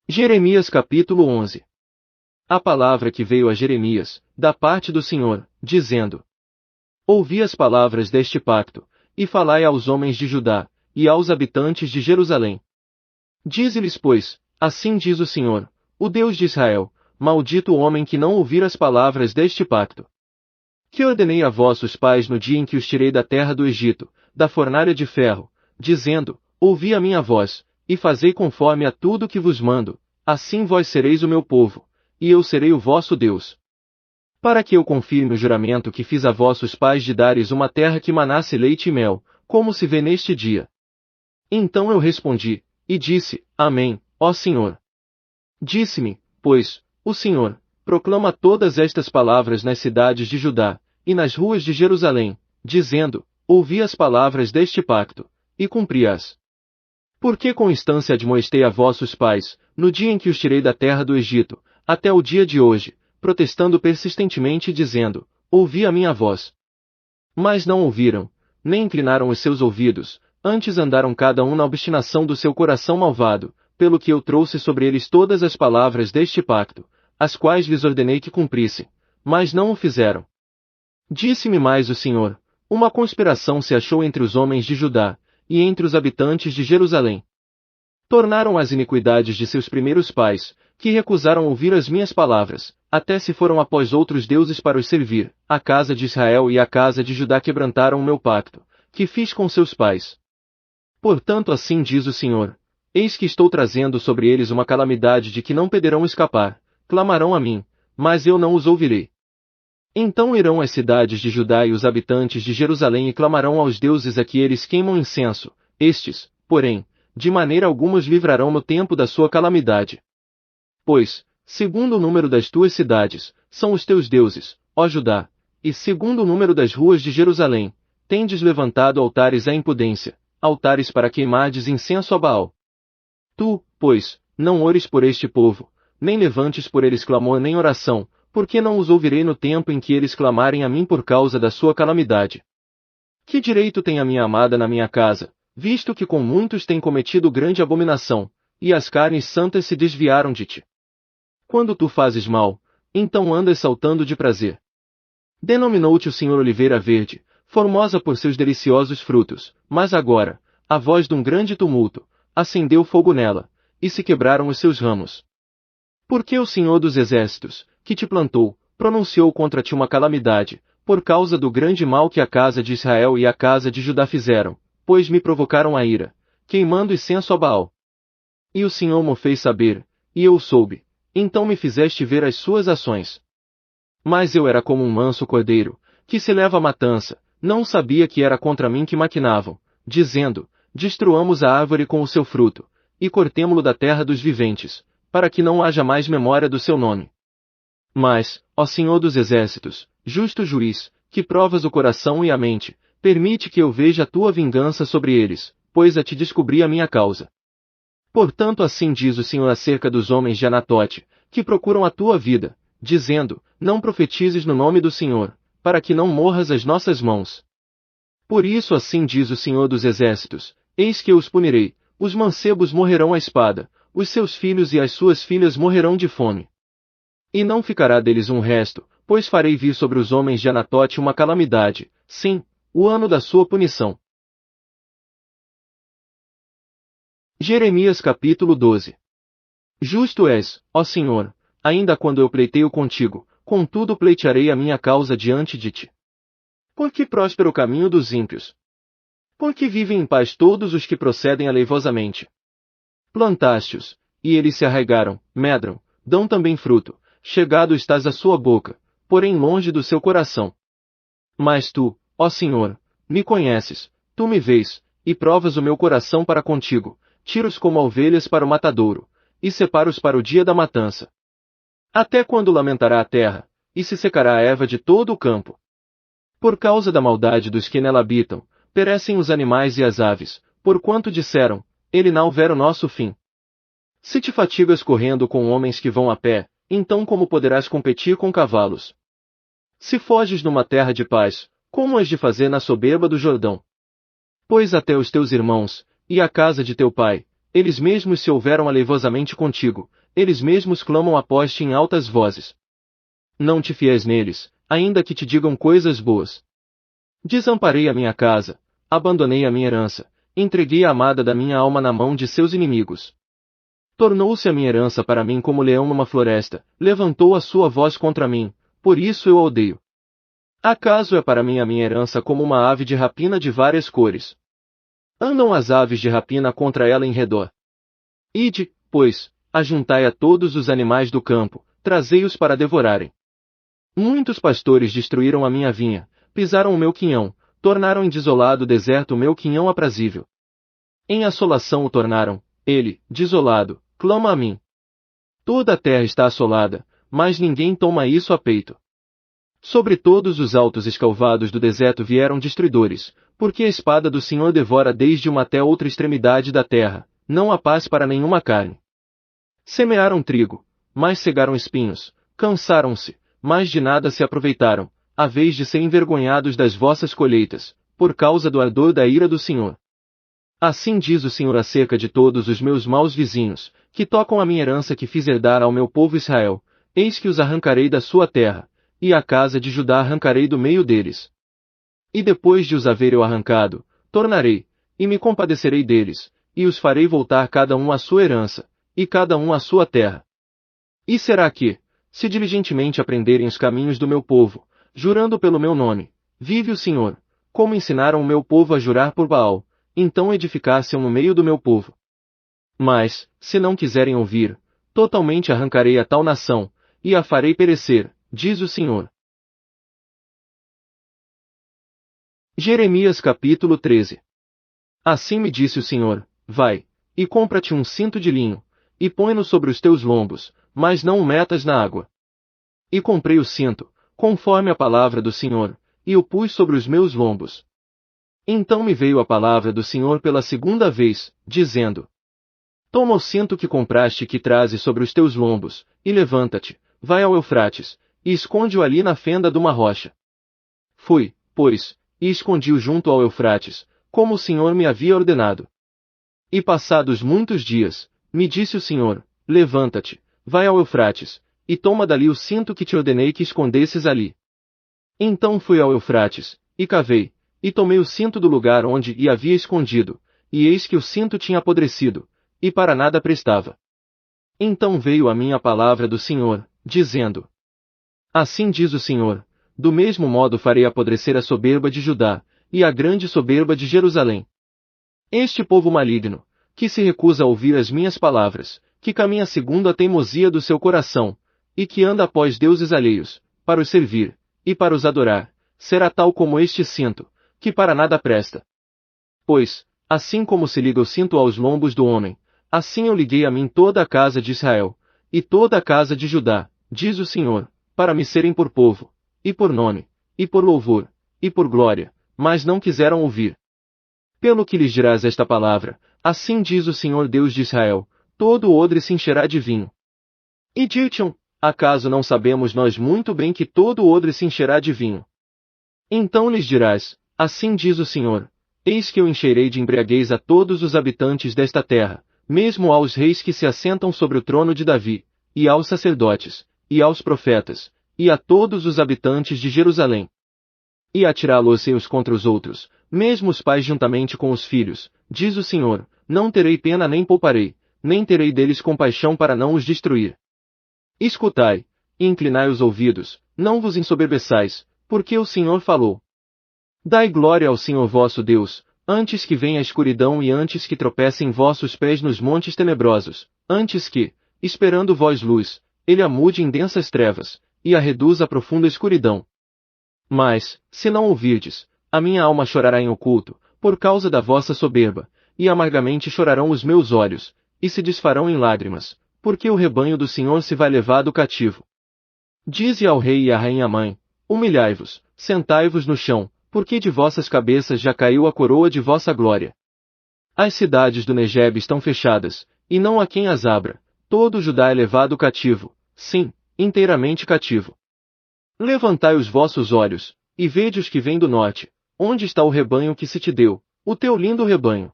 Jeremias capítulo 11. A palavra que veio a Jeremias, da parte do Senhor, dizendo: Ouvi as palavras deste pacto, e falai aos homens de Judá, e aos habitantes de Jerusalém. Dize-lhes, pois, assim diz o Senhor, o Deus de Israel, maldito o homem que não ouvir as palavras deste pacto, que ordenei a vossos pais no dia em que os tirei da terra do Egito, da fornalha de ferro, dizendo: Ouvi a minha voz, e fazei conforme a tudo que vos mando, assim vós sereis o meu povo, e eu serei o vosso Deus. Para que eu confirme o juramento que fiz a vossos pais de dares uma terra que manasse leite e mel, como se vê neste dia. Então eu respondi, e disse: Amém, ó Senhor. Disse-me, pois, o Senhor: proclama todas estas palavras nas cidades de Judá, e nas ruas de Jerusalém, dizendo: Ouvi as palavras deste pacto, e cumpri-as. Porque com instância admoestei a vossos pais, no dia em que os tirei da terra do Egito, até o dia de hoje, protestando persistentemente e dizendo: Ouvi a minha voz. Mas não ouviram, nem inclinaram os seus ouvidos, antes andaram cada um na obstinação do seu coração malvado, pelo que eu trouxe sobre eles todas as palavras deste pacto, as quais lhes ordenei que cumprissem, mas não o fizeram. Disse-me mais o Senhor: uma conspiração se achou entre os homens de Judá, e entre os habitantes de Jerusalém. Tornaram as iniquidades de seus primeiros pais, que recusaram ouvir as minhas palavras, até se foram após outros deuses para os servir. A casa de Israel e a casa de Judá quebrantaram o meu pacto, que fiz com seus pais. Portanto assim diz o Senhor: eis que estou trazendo sobre eles uma calamidade de que não poderão escapar, clamarão a mim, mas eu não os ouvirei. Então irão as cidades de Judá e os habitantes de Jerusalém e clamarão aos deuses a que eles queimam incenso, estes, porém, de maneira alguma os livrarão no tempo da sua calamidade. Pois, segundo o número das tuas cidades, são os teus deuses, ó Judá, e segundo o número das ruas de Jerusalém, tendes levantado altares à impudência, altares para queimardes incenso a Baal. Tu, pois, não ores por este povo, nem levantes por eles clamor nem oração, porque não os ouvirei no tempo em que eles clamarem a mim por causa da sua calamidade. Que direito tem a minha amada na minha casa, visto que com muitos tem cometido grande abominação, e as carnes santas se desviaram de ti? Quando tu fazes mal, então andas saltando de prazer. Denominou-te o Senhor Oliveira Verde, formosa por seus deliciosos frutos, mas agora, a voz de um grande tumulto, acendeu fogo nela, e se quebraram os seus ramos. Porque o Senhor dos Exércitos, que te plantou, pronunciou contra ti uma calamidade, por causa do grande mal que a casa de Israel e a casa de Judá fizeram, pois me provocaram a ira, queimando incenso a Baal. E o Senhor mo fez saber, e eu o soube, então me fizeste ver as suas ações. Mas eu era como um manso cordeiro, que se leva à matança, não sabia que era contra mim que maquinavam, dizendo: destruamos a árvore com o seu fruto, e cortemo-lo da terra dos viventes, para que não haja mais memória do seu nome. Mas, ó Senhor dos Exércitos, justo juiz, que provas o coração e a mente, permite que eu veja a tua vingança sobre eles, pois a ti descobri a minha causa. Portanto assim diz o Senhor acerca dos homens de Anatote, que procuram a tua vida, dizendo: não profetizes no nome do Senhor, para que não morras às nossas mãos. Por isso assim diz o Senhor dos Exércitos: eis que eu os punirei, os mancebos morrerão à espada, os seus filhos e as suas filhas morrerão de fome. E não ficará deles um resto, pois farei vir sobre os homens de Anatote uma calamidade, sim, o ano da sua punição. Jeremias capítulo 12. Justo és, ó Senhor, ainda quando eu pleiteio contigo, contudo pleitearei a minha causa diante de ti. Porque próspero o caminho dos ímpios. Porque vivem em paz todos os que procedem aleivosamente. Plantaste-os, e eles se arraigaram, medram, dão também fruto, chegado estás à sua boca, porém longe do seu coração. Mas tu, ó Senhor, me conheces, tu me vês, e provas o meu coração para contigo, tiro-os como ovelhas para o matadouro, e separo-os para o dia da matança. Até quando lamentará a terra, e se secará a erva de todo o campo? Por causa da maldade dos que nela habitam, perecem os animais e as aves, porquanto disseram: ele não ver o nosso fim. Se te fatigas correndo com homens que vão a pé, então como poderás competir com cavalos? Se foges numa terra de paz, como has de fazer na soberba do Jordão? Pois até os teus irmãos, e a casa de teu pai, eles mesmos se houveram aleivosamente contigo, eles mesmos clamam após ti em altas vozes. Não te fies neles, ainda que te digam coisas boas. Desamparei a minha casa, abandonei a minha herança, entreguei a amada da minha alma na mão de seus inimigos. Tornou-se a minha herança para mim como leão numa floresta, levantou a sua voz contra mim, por isso eu a odeio. Acaso é para mim a minha herança como uma ave de rapina de várias cores? Andam as aves de rapina contra ela em redor. Ide, pois, ajuntai a todos os animais do campo, trazei-os para devorarem. Muitos pastores destruíram a minha vinha, pisaram o meu quinhão, tornaram em desolado deserto o meu quinhão aprazível. Em assolação o tornaram, ele, desolado, clama a mim. Toda a terra está assolada, mas ninguém toma isso a peito. Sobre todos os altos escalvados do deserto vieram destruidores, porque a espada do Senhor devora desde uma até outra extremidade da terra, não há paz para nenhuma carne. Semearam trigo, mas cegaram espinhos, cansaram-se, mas de nada se aproveitaram, à vez de serem envergonhados das vossas colheitas, por causa do ardor da ira do Senhor. Assim diz o Senhor acerca de todos os meus maus vizinhos, que tocam a minha herança que fiz herdar ao meu povo Israel, eis que os arrancarei da sua terra, e a casa de Judá arrancarei do meio deles. E depois de os haver eu arrancado, tornarei, e me compadecerei deles, e os farei voltar cada um à sua herança, e cada um à sua terra. E será que, se diligentemente aprenderem os caminhos do meu povo, jurando pelo meu nome, vive o Senhor, como ensinaram o meu povo a jurar por Baal, então edificar-se-ão no meio do meu povo. Mas, se não quiserem ouvir, totalmente arrancarei a tal nação, e a farei perecer, diz o Senhor. Jeremias capítulo 13. Assim me disse o Senhor, vai, e compra-te um cinto de linho, e põe-no sobre os teus lombos, mas não o metas na água. E comprei o cinto, conforme a palavra do Senhor, e o pus sobre os meus lombos. Então me veio a palavra do Senhor pela segunda vez, dizendo: Toma o cinto que compraste e que trazes sobre os teus lombos, e levanta-te, vai ao Eufrates, e esconde-o ali na fenda de uma rocha. Fui, pois, e escondi-o junto ao Eufrates, como o Senhor me havia ordenado. E passados muitos dias, me disse o Senhor, levanta-te, vai ao Eufrates, e toma dali o cinto que te ordenei que escondesses ali. Então fui ao Eufrates, e cavei, e tomei o cinto do lugar onde o havia escondido, e eis que o cinto tinha apodrecido, e para nada prestava. Então veio a mim a palavra do Senhor, dizendo: Assim diz o Senhor, do mesmo modo farei apodrecer a soberba de Judá, e a grande soberba de Jerusalém. Este povo maligno, que se recusa a ouvir as minhas palavras, que caminha segundo a teimosia do seu coração, e que anda após deuses alheios, para os servir, e para os adorar, será tal como este cinto, que para nada presta. Pois, assim como se liga o cinto aos lombos do homem, assim eu liguei a mim toda a casa de Israel, e toda a casa de Judá, diz o Senhor, para me serem por povo, e por nome, e por louvor, e por glória, mas não quiseram ouvir. Pelo que lhes dirás esta palavra, assim diz o Senhor Deus de Israel, todo o odre se encherá de vinho. E dir-te-ão, acaso não sabemos nós muito bem que todo o odre se encherá de vinho? Então lhes dirás, assim diz o Senhor, eis que eu encherei de embriaguez a todos os habitantes desta terra, mesmo aos reis que se assentam sobre o trono de Davi, e aos sacerdotes, e aos profetas, e a todos os habitantes de Jerusalém. E atirá-los-ei uns contra os outros, mesmo os pais juntamente com os filhos, diz o Senhor, não terei pena nem pouparei, nem terei deles compaixão para não os destruir. Escutai, e inclinai os ouvidos, não vos ensoberbeçais, porque o Senhor falou. Dai glória ao Senhor vosso Deus, antes que venha a escuridão e antes que tropecem vossos pés nos montes tenebrosos, antes que, esperando vós luz, ele a mude em densas trevas, e a reduza a profunda escuridão. Mas, se não ouvirdes, a minha alma chorará em oculto, por causa da vossa soberba, e amargamente chorarão os meus olhos, e se desfarão em lágrimas, porque o rebanho do Senhor se vai levado cativo. Dize ao rei e à rainha mãe, humilhai-vos, sentai-vos no chão, porque de vossas cabeças já caiu a coroa de vossa glória. As cidades do Negeb estão fechadas, e não há quem as abra, todo Judá é levado cativo, sim, inteiramente cativo. Levantai os vossos olhos, e vede os que vêm do norte, onde está o rebanho que se te deu, o teu lindo rebanho.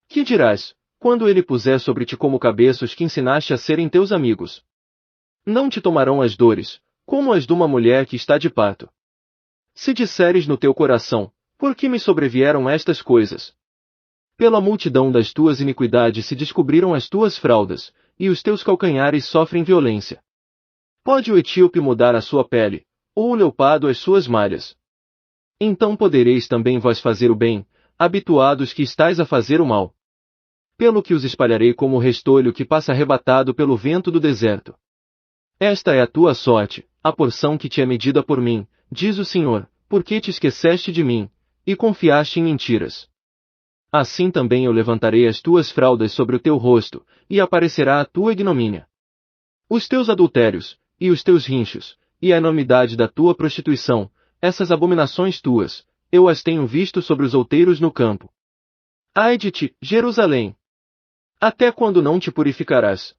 Que dirás, quando ele puser sobre ti como cabeços que ensinaste a serem teus amigos. Não te tomarão as dores, como as de uma mulher que está de parto. Se disseres no teu coração, por que me sobrevieram estas coisas? Pela multidão das tuas iniquidades se descobriram as tuas fraldas, e os teus calcanhares sofrem violência. Pode o etíope mudar a sua pele, ou o leopardo as suas malhas. Então podereis também vós fazer o bem, habituados que estais a fazer o mal. Pelo que os espalharei como o restolho que passa arrebatado pelo vento do deserto. Esta é a tua sorte, a porção que te é medida por mim, diz o Senhor, porque te esqueceste de mim, e confiaste em mentiras. Assim também eu levantarei as tuas fraldas sobre o teu rosto, e aparecerá a tua ignomínia. Os teus adultérios, e os teus rinchos, e a enormidade da tua prostituição, essas abominações tuas, eu as tenho visto sobre os outeiros no campo. Ai de ti, Jerusalém! Até quando não te purificarás?